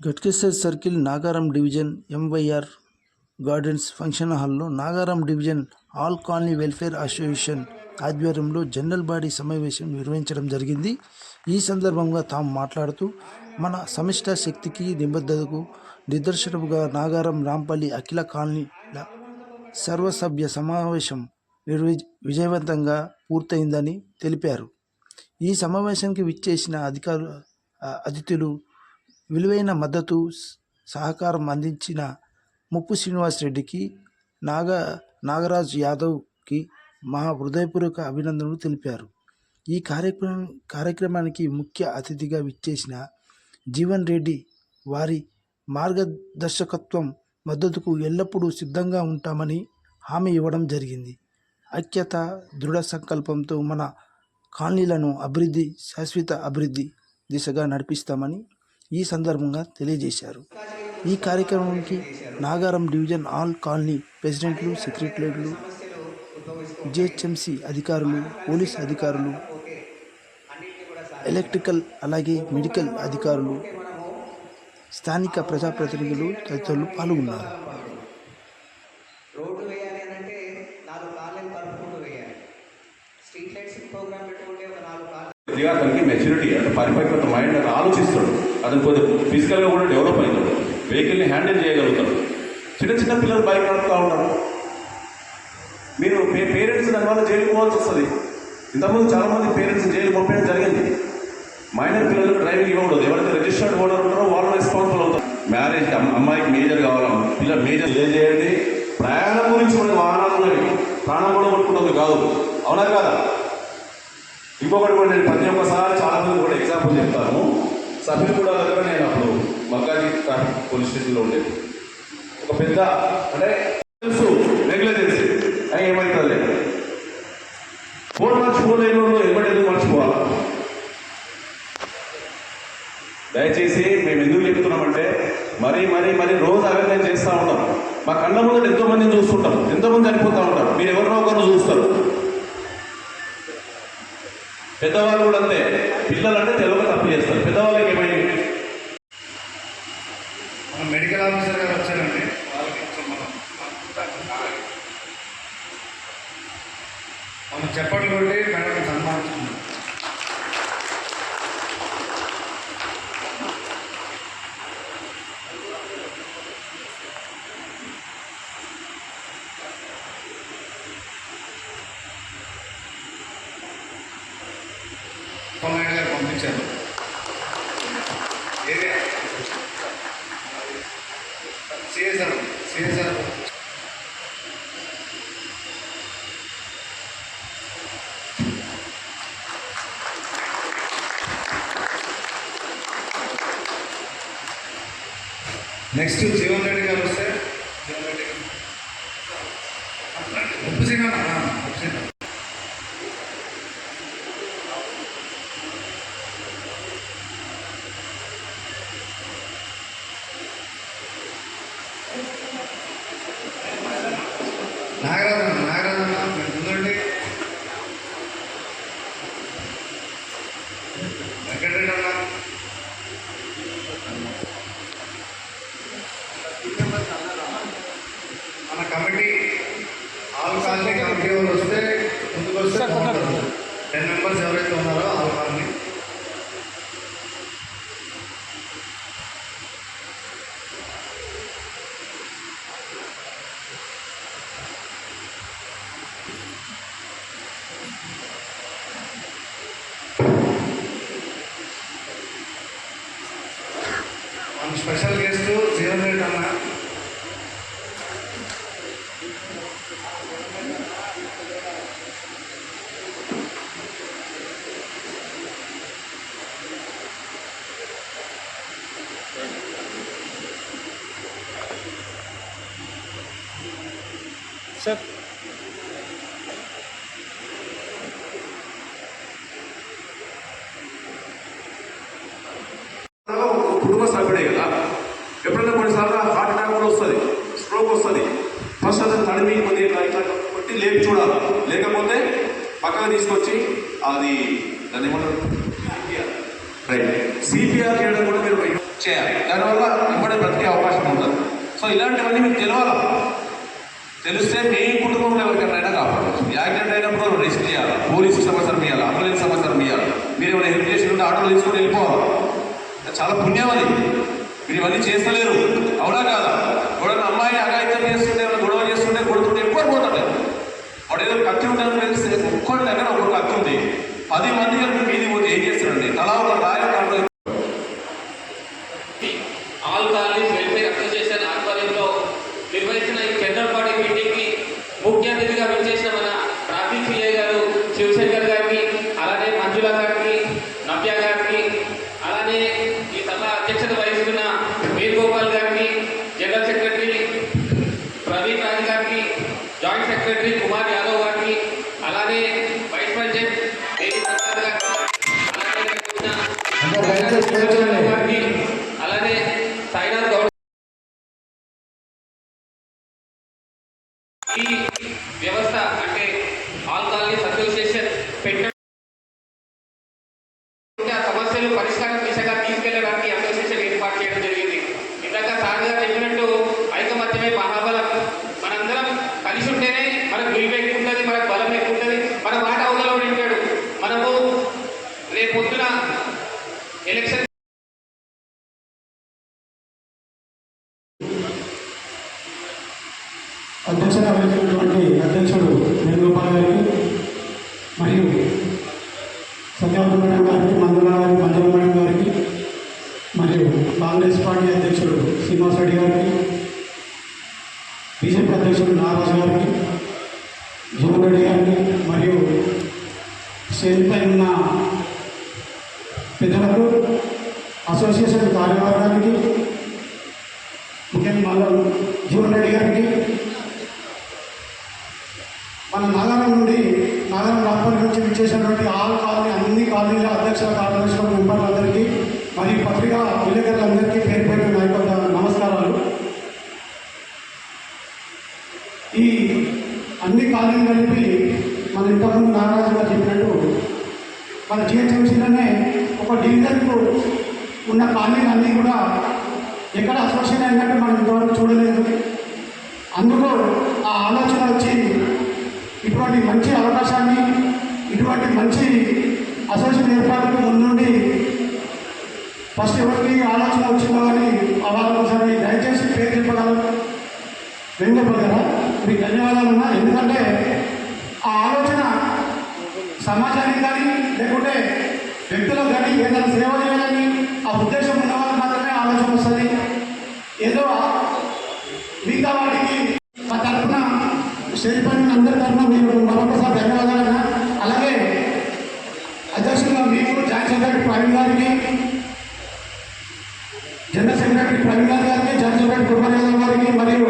Ghatkesar circle Nagaram division MYR gardens function హాల్లో Nagaram division all colony welfare association ఆధ్వర్యంలో general body సమావేశం నిర్వహించడం జరిగింది. ఈ సందర్భంగా తాము మాట్లాడుతూ మన సమిష్ట శక్తికి నిబద్ధతకు నిదర్శనముగా నాగారం రాంపల్లి అఖిల కాలనీల సర్వసభ్య సమావేశం విజయవంతంగా పూర్తయిందని తెలిపారు. ఈ సమావేశానికి విచ్చేసిన అతిథులు విలువైన మద్దతు సహకారం అందించిన ముప్పు శ్రీనివాస్ రెడ్డికి, నాగరాజ్ యాదవ్కి మా హృదయపూర్వక అభినందనలు తెలిపారు. ఈ కార్యక్రమానికి ముఖ్య అతిథిగా విచ్చేసిన జీవన్ రెడ్డి వారి మార్గదర్శకత్వం మద్దతుకు ఎల్లప్పుడూ సిద్ధంగా ఉంటామని హామీ ఇవ్వడం జరిగింది. ఐక్యత దృఢ సంకల్పంతో మన కాలనీలను శాశ్వత అభివృద్ధి దిశగా నడిపిస్తామని ఈ సందర్భంగా తెలియజేశారు. ఈ కార్యక్రమానికి నాగారం డివిజన్ ఆల్ కాలనీ ప్రెసిడెంట్లు, సెక్రటరీలు, జిహెచ్ఎంసీ అధికారులు, పోలీస్ అధికారులు, ఎలక్ట్రికల్ అలాగే మెడికల్ అధికారులు, స్థానిక ప్రజాప్రతినిధులు తదితరులు పాల్గొన్నారు. అతనికి మెచ్యూరిటీ అంటే పరిపక్వత మైండ్ అని ఆలోచిస్తాడు. అతను కొద్దిగా ఫిజికల్గా కూడా డెవలప్ అవుతాడు. వెహికల్ని హ్యాండిల్ చేయగలుగుతాడు. చిన్న చిన్న పిల్లలు బైక్ నడుపుతూ ఉంటారు. మీరు పేరెంట్స్ దానివల్ల జైలుకు పోవాల్సి వస్తుంది. ఇంతకుముందు చాలామంది పేరెంట్స్ జైలు పంపడం జరిగింది. మైనర్ పిల్లలకు డ్రైవింగ్ ఇవ్వకూడదు. ఎవరైతే రిజిస్టర్డ్ ఓనర్ ఉంటారో వాళ్ళు రెస్పాన్సిబుల్ అవుతారు. మ్యారేజ్కి అమ్మాయికి మేజర్ కావాలా, పిల్లలు మేజర్ చేయండి. ప్రయాణం గురించి మనకి వాహనాలు ఉన్నవి, ప్రాణం కూడా కొట్టుకుంటుంది కాదు, అవునా కాదా? ఇంకొకటి కూడా నేను ప్రతి ఒక్కసారి చాలామంది కూడా ఎగ్జాంపుల్ చెప్తాను. సభ్యులు దగ్గర నేను అప్పుడు మక్కాజీ ట్రాఫిక్ పోలీస్ స్టేషన్లో ఉండేది. ఒక పెద్ద అంటే తెలుసు నెగ్లిజెన్సీ అని ఏమవుతుంది, ఫోన్ మర్చిపోలేని వాళ్ళు ఎందుకు మర్చిపోవాలా? దయచేసి మేము ఎందుకు చెప్తున్నామంటే మరీ రోజు అవేర్నెస్ చేస్తూ ఉంటాం. మా కళ్ళ ముందు ఎంతోమందిని చూస్తుంటాం, ఎంతోమంది చనిపోతూ ఉంటారు. మీరు ఎవరినో ఒకరిని చూస్తారు. పెద్దవాళ్ళు కూడా అంతే. పిల్లలు అంటే తెలుగు తప్పు చేస్తారు. పెద్దవాళ్ళకి ఏమైంది? మన మెడికల్ ఆఫీసర్ గారు వచ్చారండి. మనం చెప్పట్లు కొట్టి మేడం సన్మానిస్తున్నాం. గారు పంపించారు. సిఎస్ఆర్ నెక్స్ట్ జీవన్ రెడ్డి గారు వస్తే ఉప్పు సింగ నాగరాజన్న ముందండి. వెంకటరెడ్డి అన్న, మన కమిటీ ఆల్ కాలనీ కమిటీ వాళ్ళు వస్తే ముందుకు వస్తే 10 మెంబర్స్ ఎవరైతే ఉన్నారో all colony special guest Jeevan Reddy అన్న. సార్ కుటుంబ సభ్యుడే కదా. ఎప్పుడైనా కొన్నిసార్లు హార్ట్ అటాక్ కూడా వస్తుంది, స్ట్రోక్ వస్తుంది. ఫస్ట్ అతను తడిమి కొద్దిగా ఇట్లా కొట్టి లేపి చూడాలి. లేకపోతే పక్కన తీసుకొచ్చి అది దాన్ని ఏమంటారు, రైట్, సిపిఆర్ చేయడం కూడా మీరు చేయాలి. దానివల్ల ఇమ్మడి బ్రతికే అవకాశం ఉంటుంది. సో ఇలాంటివన్నీ మీకు తెలియాలి. తెలిస్తే మీ కుటుంబంలో ఎవరికైనా కాపాడవచ్చు. యాక్సిడెంట్ అయినప్పుడు రిస్క్ చేయాలి, పోలీసు సమాచారం ఇవ్వాలి, అంబులెన్స్ సమాచారం ఇవ్వాలి. మీరు ఏమైనా హెల్ప్ చేసి ఉంటే ఆటోలో తీసుకొని వెళ్ళిపోవాలి. చాలా పుణ్యం అది. మీరు ఇవన్నీ చేస్తలేరు, అవునా కాదా? ఎవడన్నా అమ్మాయిని అగాయిత్యం చేస్తుంటే, ఏమైనా గొడవ చేస్తుంటే, కొడుతుంటే ఎక్కువ పోతాడు. వాడు ఏదో కత్తి ఉంటుందని తెలిస్తే ఒక్కటి దగ్గర ఒక కత్తి ఉంది, 10 మంది కలిపి మీది పోతే ఏం చేస్తారండి? తలా ఒక రాయకాండ. ఆల్ కాలనీస్ వెల్ఫేర్ అసోసియేషన్ ఆధ్వర్యంలో నిర్వహించిన ఈ జనరల్ బాడీ మీటింగ్ కి ముఖ్య అతిథిగా విచ్చేసిన మన ట్రాఫిక్ సిఐ గారు శివశంకర్ గారికి, అలానే మంజుల గారికి, నవ్య గారికి, అలానే ఈ సభ అధ్యక్షత వహిస్తున్న వేణుగోపాల్ గారికి, జనరల్ సెక్రటరీ ప్రవీణ్ రాజ్ గారికి, జాయింట్ సెక్రటరీ కుమార్ యాదవ్ గారికి, అలానే వైస్ ప్రెసిడెంట్ దేవి ప్రసాద్ గారికి, అలానే అలానే సాయినాథ్ గౌడ్. ఈ వ్యవస్థ అంటే ఆల్ కాలనీస్ అసోసియేషన్ పెట్టడం ఆ సమస్యలు పరిష్కారం దిశగా తీసుకెళ్లడానికి అసోసియేషన్ ఏర్పాటు చేయడం జరిగింది. ఇందాక సార్ గారు చెప్పినట్టు ఐకమత్యమే మహాబలం. మనందరం కలిసి ఉంటేనే మనకు విలువ ఎక్కువ ఉంటుంది, మనకు బలం ఎక్కువ ఉంటుంది, మన మాట అవతల ఉంటాడు. మనము రేపు పొద్దున ఎలక్షన్ అధ్యక్షత వహించినటువంటి అధ్యక్షుడు వేణుగోపాల్ గారికి, మరియు సత్యవతి మేడం గారికి, మంజుల మేడం గారికి, మరియు కాంగ్రెస్ పార్టీ అధ్యక్షుడు శ్రీనివాస్ రెడ్డి గారికి, బీజేపీ అధ్యక్షుడు నారాజు గారికి, జీవన్ రెడ్డి గారికి, మరియు స్టేజ్పై ఉన్న పెద్దలకు, అసోసియేషన్ కార్యవర్గానికి, ముఖ్యంగా జీవన్ రెడ్డి గారికి, మన నాగారం నుండి నాగారం రాష్ట్రం నుంచి విచ్చేసినటువంటి ఆల్ కాలనీ అన్ని కాలనీల అధ్యక్షుల కార్యదర్శుల మెంబర్లందరికీ మరియు పత్రికా విలేకరులందరికీ పేరు పేరు నా యొక్క నమస్కారాలు. ఈ అన్ని కాలనీలు కలిపి మన ఇంతకుముందు నాగరాజు గారు చెప్పినట్టు మన జిహెచ్ఎంసీలోనే ఒక డివిజన్కు ఉన్న కాలనీలు అన్నీ కూడా ఎక్కడ అసోసియేషన్ అయినట్టు మనం ఇంతవరకు చూడలేదు. అందుకు ఆ ఆలోచన వచ్చి ఇటువంటి మంచి అవకాశాన్ని, ఇటువంటి మంచి అసోసియేషన్ ఏర్పాటుకు ముందుండి ఫస్ట్ ఎవరికి ఆలోచన వచ్చిందో అని వాళ్ళ ఒకసారి దయచేసి పేరు చెప్పగలరు. వేణుగోపాల్ గారా, మీకు ధన్యవాదాలు ఉన్నా. ఎందుకంటే ఆ ఆలోచన సమాజానికి కానీ లేకుంటే వ్యక్తులకు కానీ ఏదైనా సేవ చేయాలని ఆ ఉద్దేశం ఉన్న వాళ్ళకి మాత్రమే ఆలోచన వస్తుంది. ఏదో మిగతా వాటికి మా తరఫున స్టేజ్ పైన అందరి తరఫున మీరు మరొకసారి ధన్యవాదాలన్నా. అలాగే అధ్యక్షులుగా మీకు జాయింట్ సెక్రటరీ ప్రవీణ్ గారికి, జనరల్ సెక్రటరీ ప్రవీణ్ గారికి, జాయింట్ సెక్రటరీ కుమార్ యాదవ్ గారికి, మరియు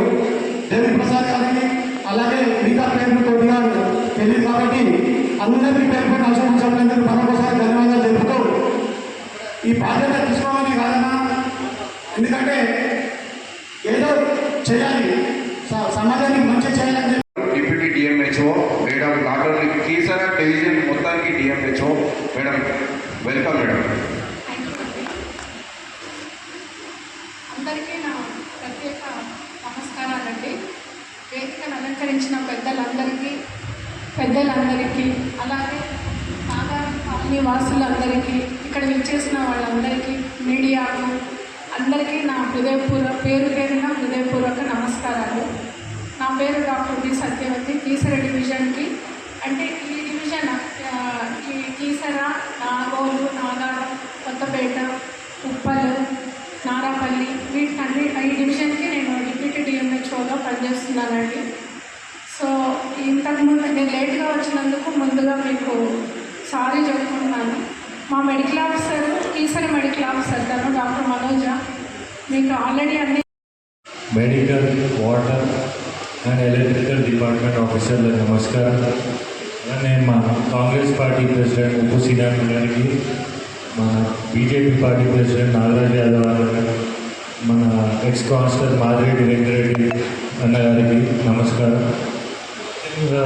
దేవి ప్రసాద్ గారికి, అలాగే మిగతా పేర్లు కొద్దిగా తెలియదు కాబట్టి అందరికీ పేరు పైన అవసరం మరొకసారి ధన్యవాదాలు తెలుపుతూ ఈ బాధ్యత తీసుకోవాలని కాదన్నా, ఎందుకంటే ఏదో చేయాలి, సమాజానికి మంచి చేయాలని చెప్పి deputy DMHO madam, not only Keesara division మొత్తానికి డిఎంహెచ్ఓ మేడం, వెల్కమ్ మేడం. అందరికీ నా ప్రత్యేక నమస్కారాలండి. వేదికను అలంకరించిన పెద్దలందరికీ అలాగే నాగారం కాలనీ వాసులందరికీ, ఇక్కడ విచ్చేసిన వాళ్ళందరికీ, మీడియాకు అందరికీ నా పేరు పేరున హృదయపూర్వక నమస్కారాలు. నా పేరు డాక్టర్ బి సత్యవతి. కీసర డివిజన్కి అంటే ఈ డివిజన్ ఈ కీసర, నాగోలు, నాగారం, కొత్తపేట, ఉప్పల్, నారాపల్లి వీటికన్నీ ఈ డివిజన్కి నేను డిప్యూటీ డిఎంహెచ్ఓగా పనిచేస్తున్నానండి. సో ఇంతకుముందు నేను లేట్గా వచ్చినందుకు ముందుగా మీకు సారీ చెప్పుకుంటున్నాను. మా medical officer, Keesara medical officer తను డాక్టర్ మనోజ, మీకు ఆల్రెడీ అన్ని medical, water and electrical department ఆఫీసర్లకు నమస్కారం. అలానే మన కాంగ్రెస్ పార్టీ ప్రెసిడెంట్ ఉప్పు శ్రీరామ్ గారికి, మన BJP party president Nagaraj Yadav గారికి, మన ఎక్స్ కాన్స్టర్ మాదిరెడ్డి వెంకరెడ్డి అన్నగారికి నమస్కారం. ఇంకా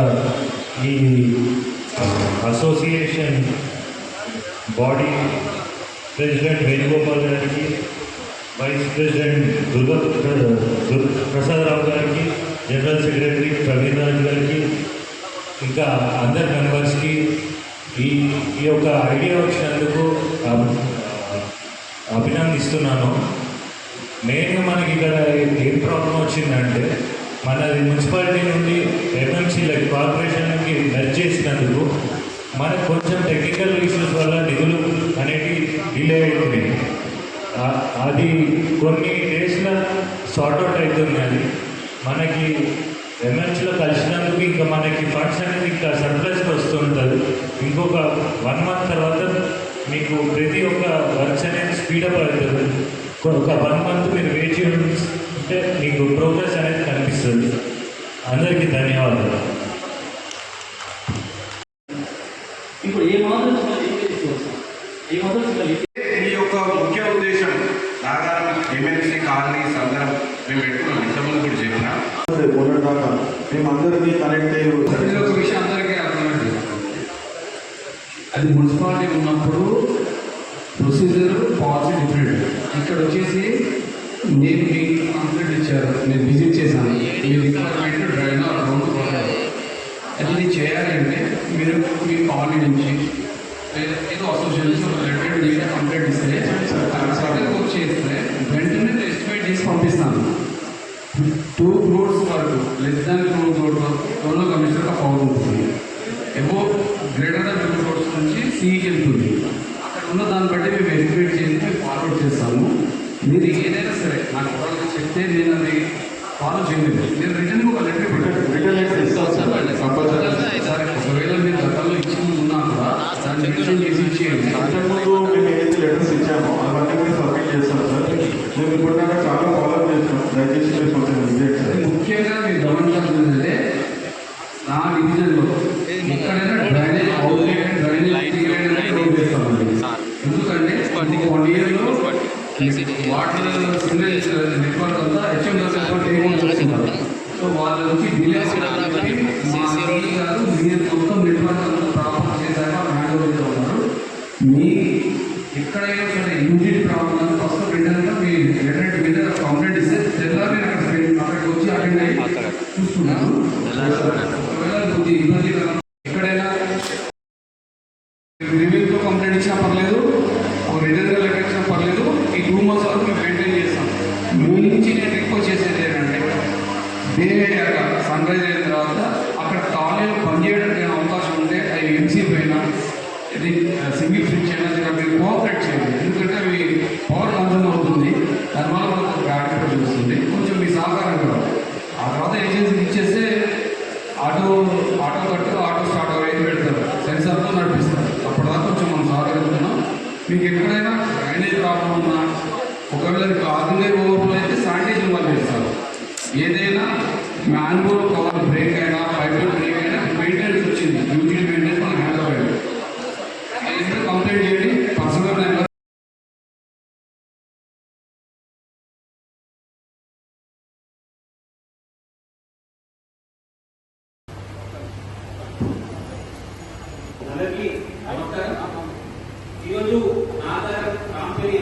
ఈ అసోసియేషన్ బాడీ ప్రెసిడెంట్ వేణుగోపాల్ గారికి, వైస్ ప్రెసిడెంట్ ప్రసాద్ రావు గారికి, జనరల్ సెక్రటరీ ప్రవీణ్ రాజు గారికి, ఇంకా అందరి మెంబర్స్కి ఈ యొక్క ఐడియా వచ్చినందుకు అభినందిస్తున్నాను. మెయిన్గా మనకి ఇక్కడ ఏం ప్రాబ్లం వచ్చిందంటే, మనది మున్సిపాలిటీ నుండి ఎంఎంసీ లైక్ కార్పొరేషన్కి మెర్జ్ చేసినందుకు మనకు కొంచెం టెక్నికల్ ఇష్యూస్ వల్ల నిధులు అనేవి డిలే అవుతుంది. అది కొన్ని డేస్లో సార్ట్అవుట్ అవుతుంది. అది మనకి ఎంఎంసీలో కలిసినందుకు ఇంకా మనకి ఫండ్స్ అనేది ఇంకా సర్ప్లస్ వస్తుంటుంది. ఇంకొక 1 month తర్వాత మీకు ప్రతి ఒక్క వర్క్స్ అనేది స్పీడప్ అవుతుంది. ఒక 1 month మీరు వేచి ఉంటే మీకు ప్రోగ్రెస్ అనేది కనిపిస్తుంది. అందరికీ ధన్యవాదాలు. ఇప్పుడు ఏ మాత్రం ఈ యొక్క ముఖ్య ఉద్దేశం నాగారం ఎమ్మెల్సీ కాలనీస్ అందరం మేము పెట్టుకున్నాం. ఇంతకుముందు కూడా చెప్పిన మొన్నటిదాకా మేమందరినీ కనెక్ట్ అయ్యి ఒక విషయం అందరికీ అర్థమైంది. అది మున్సిపాలిటీ ఉన్నప్పుడు ప్రొసీజర్ పాలసీ డిఫరెంట్. ఇక్కడ వచ్చేసి నేను మీకు కంప్లైంట్ ఇచ్చారు, నేను విజిట్ చేశాను. మీ రిక్వైర్మెంట్ డ్రైన్ రౌండ్ కొట్టారు. అది చేయాలి అంటే మీరు మీ కాలనీ నుంచి ఏదో అసోసియేషన్ ఒక లెటర్ మీరే కంప్లైంట్ ఇస్తే వర్క్ చేస్తే వెంటనే ఎస్టిమేట్ చేసి పంపిస్తాను. 2 crores వరకు లెస్ దాన్ 2 crores వరకు కమిషనర్గా పవర్ ఉంటుంది. ఎబో గ్రేటర్ దాన్ 2 crores నుంచి సిఈకి వెళ్తుంది. అక్కడ ఉన్న దాన్ని బట్టి మేము ఎస్టిమేట్ చేసి మేము ఫార్వర్డ్ చేస్తాము. మీరు ఏదైనా సరే నాకు ఎవరైనా చెప్తే నేను అది ఫాలో చేయలేదు. నేను రిటర్న్ ఒక లెటర్ ఒకవేళ మీరు గతంలో ఇచ్చి ఉన్నా కూడా దాన్ని రిటర్న్ చేసి ఇచ్చేయండి. అంతకుముందు మేము ఏదైతే లెటర్స్ ఇచ్చామో అవన్నీ కూడా సబ్మిట్ చేస్తాం సార్. మేము ఇప్పుడు చాలా ఫాలో చేస్తాం. దయచేసి మీరు కొంచెం విజిట్ సార్. ముఖ్యంగా మీరు గమనించాల్సిందే, నా డివిజన్లో ఎక్కడైనా డ్రైనేజ్ అవుట్లెట్ డ్రైనేజ్ చేస్తామండి. ఎందుకంటే 1 yearలో వాటర్ సివరేజ్ నెట్వర్క్ అంతా హెచ్ఎంఎస్ చేస్తున్నారు. సో వాళ్ళ నుంచి డిలే మా సిటీ గారు మీరు మొత్తం నెట్వర్క్ అంతా ప్రాబ్లం చేశాక హ్యాండ్ ఓవర్ చేస్తూ ఉన్నారు. మీ ఎక్కడైనా సరే యూనిట్ ప్రాబ్లం ఫస్ట్ రిటర్న్గా మీ లెటర్ మీద కంప్లైంట్ ఇస్తే తెల్లారి నేను అక్కడికి వచ్చి అటెండ్ అయ్యి చూసుకున్నాను. ఒకవేళ కొద్ది ఇబ్బందికరం ఎక్కడైనా రివ్యూతో కంప్లైంట్ ఇచ్చినా పర్లేదు, ఒక రిటర్న్గా లెటర్ ఇచ్చినా పర్లేదు. ఈ 2 months వరకు మేము మెయింటైన్ చేస్తాం. మీ నుంచి నేను రిక్వెస్ట్ చేసేది ఏంటంటే, డే అయ్యాక సన్ రైజ్ అయిన తర్వాత అక్కడ కాలేజీలో పనిచేయడానికి అవకాశం ఉంటే అవి ఎంసీ పైన ఇది సింగిల్ స్విచ్ అయినా మీరు కోఆపరేట్ చేయండి. ఎందుకంటే అవి పవర్ కన్సర్న్ అవుతుంది, దానివల్ల మనకు బ్యాడ్ వస్తుంది. కొంచెం మీ సహకారం కావాలి. ఆ తర్వాత ఏజెన్సీకి ఇచ్చేస్తే ఆటో కట్టు ఆటో స్టార్ట్ అయితే పెడతారు, సెన్సార్తో నడిపిస్తారు. అప్పటిదాకా కొంచెం మనం సహకరిస్తున్నాం. మీకు ఎక్కడైనా డ్రైనేజ్ ప్రాబ్లం ఉన్నా, ఒకవేళ ఆర్డినరీ ఓవర్ఫ్లో అయితే శానిటైజర్ వాళ్ళు చేస్తారు. ఏదైనా మ్యాన్హోల్ కవర్ బ్రేక్ అయినా పైప్ బ్రేక్ అయినా మెయింటెనెన్స్ వచ్చింది, యూటిలిటీ మెయింటెనెన్స్ మనం హ్యాండ్ ఓవర్ అయ్యింది. కంప్లైంట్ చేయండి. పర్సనల్ నెంబర్ అందరికీ నమస్కారం. ఈరోజు Nagaram Rampalli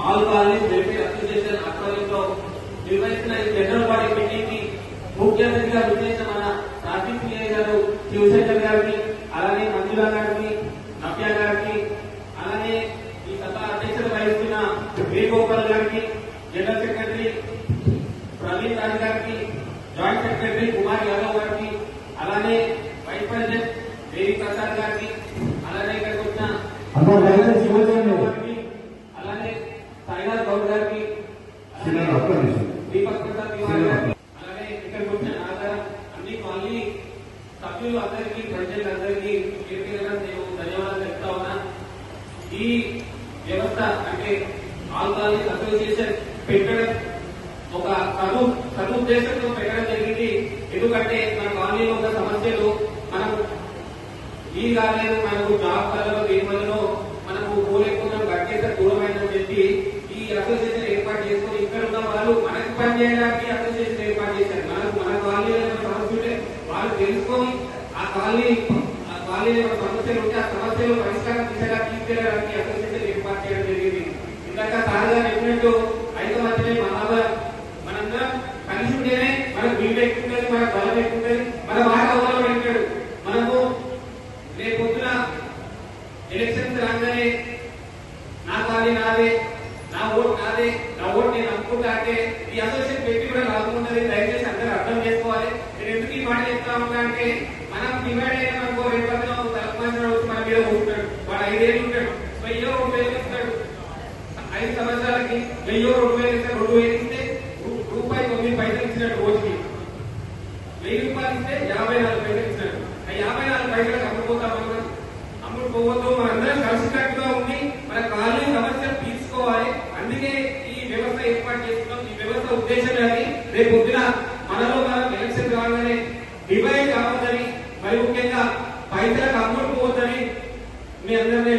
all colonies welfare association ఆధ్వర్యంలో నిర్వహిస్తున్న ఈ జనరల్ బాడీ మీటింగ్ కి ముఖ్య అతిథిగా విచ్చేసిన మన ట్రాఫిక్ పిఐ గారు శివశంకర్ గారికి, అలానే మంజుల గారికి, నవ్య గారికి, అలానే ఈ సభ అధ్యక్షత వహిస్తున్న వేణుగోపాల్ గారికి, జనరల్ సెక్రటరీ ప్రవీణ్ రాజ్ గారికి, జాయింట్ సెక్రటరీ కుమార్ యాదవ్ గారికి, అలానే వైస్ ప్రెసిడెంట్ దేవి ప్రసాద్ గారికి, అలానే ఇక్కడికి వచ్చిన అలానే సాయినాథ్ గౌడ్ గారికి, దీపక్ ప్రసాద్ తివారీ గారికి, అలానే ఇక్కడికి వచ్చిన నాగారం అన్ని కాలనీ సభ్యులు అందరికీ, ప్రజలందరికీ నేను ధన్యవాదాలు చెప్తా ఉన్నా. ఈ వ్యవస్థ అంటే ఆల్ కాలనీ అసోసియేషన్ పెట్టడం ఒక సదుద్దేశంతో పెట్టడం జరిగింది. ఎందుకంటే మన కాలనీలో ఉన్న సమస్యలు మనం ఈ కాలేదు, మనకు జాబ్ కళలో దీనివల్ల మనకు పోలేకుండా గట్టేసే దూరమైందని చెప్పి ఈ అసోసియేషన్ ఏర్పాటు చేసుకుని ఇక్కడ ఉన్న వాళ్ళు మనకు పని చేయడానికి అసోసియేషన్ ఏర్పాటు చేశారు. మన కాలనీలో సమస్య ఉంటే వాళ్ళు తెలుసుకొని ఆ కాలనీలో సమస్యలు ఉంటే ఆ సమస్యలు పరిష్కారం దిశగా తీసుకెళ్ళడానికి అసోసియేషన్ ఏర్పాటు చేయడం జరిగింది. ఇందాక సార్ గారు చెప్పినట్టు చెప్పినట్టు ఐకమత్యమే మహాబలం. మనందరం కలిసి ఉంటేనే మనకు వీలు ఎక్కుంటుంది, మనకు బలం ఎక్కుంటుంది, మన మాట అవసరం పెట్టాడు. మనము రేపు పొద్దున ఎలక్షన్స్ రాగానే నా ఖాళీ నాదే, నా ఓటు నాదే, నా ఓటు నేను అనుకుంటా అంటే ఈ అసోసియేషన్ పెట్టి కూడా రాకుంటుంది. దయచేసి అందరూ అర్థం చేసుకోవాలి. నేను ఎందుకు ఈ మాట చెప్తా ఉంటా అంటే మనం డివైడ్ అయినా మనకు రేపు తలపాల్సిన వచ్చి మన మీద ఉంటాడు. వాడు 5 ఏళ్ళు ఉంటాడు, 1000 2,000 ఇస్తాడు. 5 సంవత్సరాలకి 1000 2,000 ఇస్తే 2,000 ఇస్తే రూపాయి 9 పైసలు ఇచ్చినట్టు రోజుకి. 1000 రూపాయలు ఇస్తే 54 పైసలు ఇచ్చినట్టు. ఆ 54 పైసలకు అమ్ముకోతాం మనం. అమ్ముడుపోవద్దు. మనందరం కలిసికట్టుగా ఉండి మన కాలనీ సమస్యలు తీర్చుకోవాలి. అందుకే ఈ వ్యవస్థ ఏర్పాటు చేస్తున్నాం. ఈ వ్యవస్థ ఉద్దేశం అది రేపు పొద్దున మనలో మనం ఎలక్షన్ రాగానే డివైడ్ కావద్దని, మరి ముఖ్యంగా పైసలకు అమ్ముడుపోవద్దని మీ అందరినీ